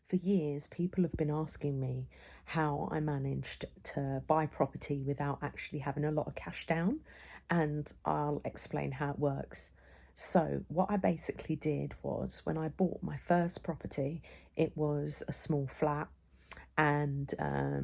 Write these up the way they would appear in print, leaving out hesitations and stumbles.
For years, people have been asking me how I managed to buy property without actually having a lot of cash down, and I'll explain how it works. So, what I basically did was when I bought my first property, it was a small flat and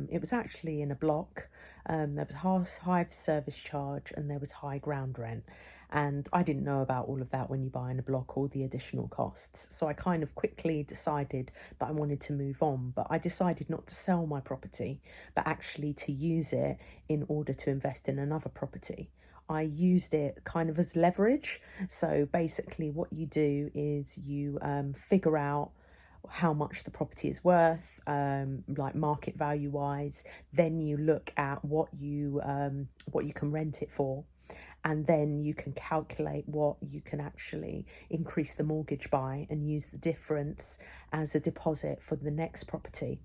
it was actually in a block. There was high service charge and there was high ground rent. And I didn't know about all of that when you buy in a block, all the additional costs. So I kind of quickly decided that I wanted to move on, but I decided not to sell my property, but actually to use it in order to invest in another property. I used it kind of as leverage. So basically, what you do is you figure out how much the property is worth, like market value wise. Then you look at what you can rent it for, and then you can calculate what you can actually increase the mortgage by and use the difference as a deposit for the next property.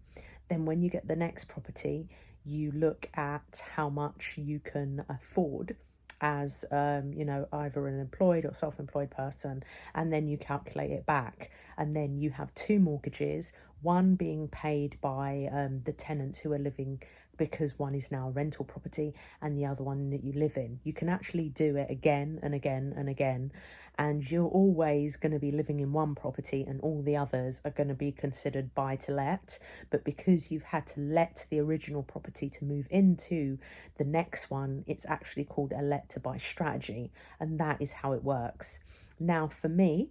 Then when you get the next property, you look at how much you can afford as either an employed or self-employed person, and then you calculate it back, and then you have two mortgages, one being paid by the tenants who are living, because one is now a rental property and the other one that you live in. You can actually do it again and again and again, and you're always going to be living in one property and all the others are going to be considered buy to let. But because you've had to let the original property to move into the next one, it's actually called a let to buy strategy, and that is how it works. Now, for me,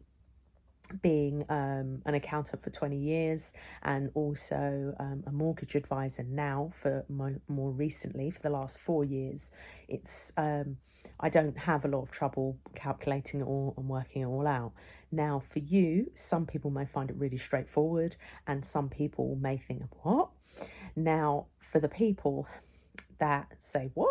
being an accountant for 20 years and also a mortgage advisor now for more recently for the last 4 years, it's I don't have a lot of trouble calculating it all and working it all out. Now, for you, some people may find it really straightforward and some people may think, what? Now, for the people that say, what?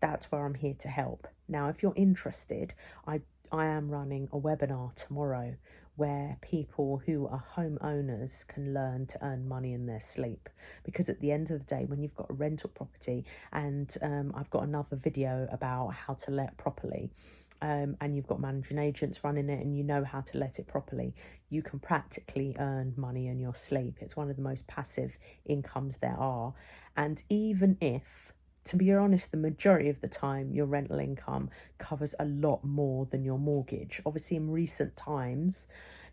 That's where I'm here to help. Now, if you're interested, I am running a webinar tomorrow where people who are homeowners can learn to earn money in their sleep. Because at the end of the day, when you've got a rental property, and I've got another video about how to let properly, and you've got managing agents running it and you know how to let it properly, you can practically earn money in your sleep. It's one of the most passive incomes there are. And even if, to be honest, the majority of the time your rental income covers a lot more than your mortgage. Obviously, in recent times,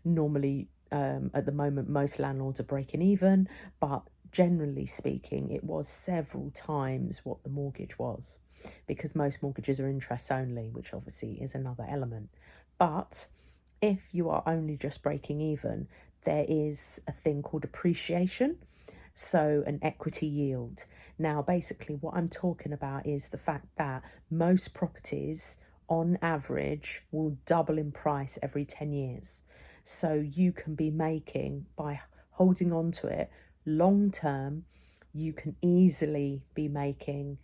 normally at the moment, most landlords are breaking even, but generally speaking, it was several times what the mortgage was, because most mortgages are interest only, which obviously is another element. But if you are only just breaking even, there is a thing called appreciation, so an equity yield. Now, basically, what I'm talking about is the fact that most properties, on average, will double in price every 10 years. So you can be making, by holding on to it long term, you can easily be making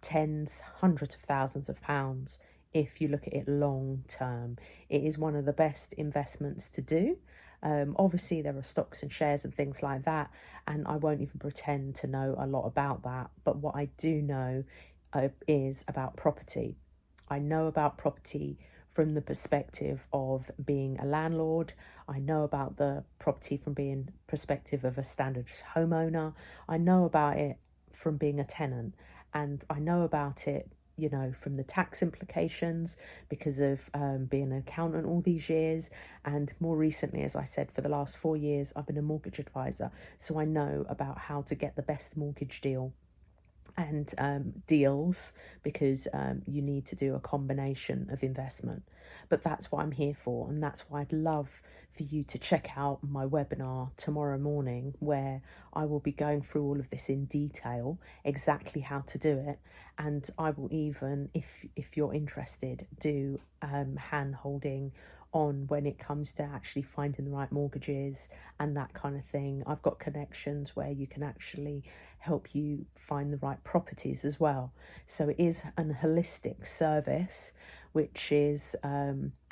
tens, hundreds of thousands of pounds if you look at it long term. It is one of the best investments to do. Obviously, there are stocks and shares and things like that, and I won't even pretend to know a lot about that. But what I do know is about property. I know about property from the perspective of being a landlord. I know about the property from being perspective of a standard homeowner. I know about it from being a tenant, and I know about it, from the tax implications because of being an accountant all these years. And more recently, as I said, for the last 4 years, I've been a mortgage advisor. So I know about how to get the best mortgage deal and deals, because you need to do a combination of investment. But that's what I'm here for, and that's why I'd love for you to check out my webinar tomorrow morning, where I will be going through all of this in detail, exactly how to do it. And I will even, if you're interested, do hand holding on when it comes to actually finding the right mortgages and that kind of thing. I've got connections where you can actually help you find the right properties as well. So it is an holistic service which is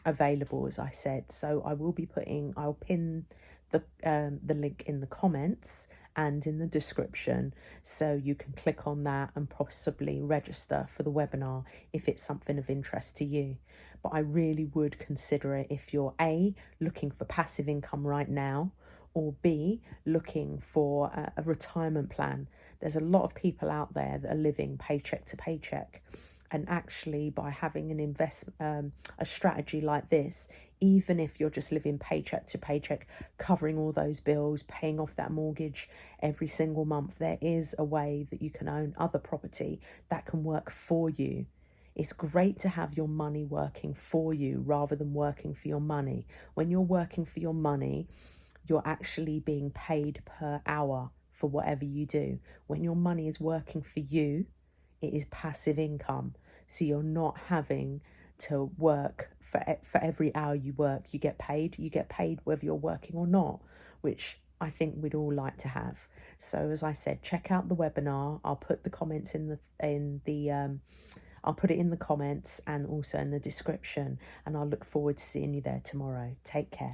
available, as I said. So I'll pin the link in the comments and in the description, so you can click on that and possibly register for the webinar if it's something of interest to you. But I really would consider it if you're looking for passive income right now, or B, looking for a retirement plan. There's a lot of people out there that are living paycheck to paycheck. And actually, by having a strategy like this, even if you're just living paycheck to paycheck, covering all those bills, paying off that mortgage every single month, there is a way that you can own other property that can work for you. It's great to have your money working for you rather than working for your money. When you're working for your money, you're actually being paid per hour for whatever you do. When your money is working for you, it is passive income. So you're not having to work for every hour you work. You get paid. You get paid whether you're working or not, which I think we'd all like to have. So as I said, check out the webinar. I'll put the comments I'll put it in the comments and also in the description, and I'll look forward to seeing you there tomorrow. Take care.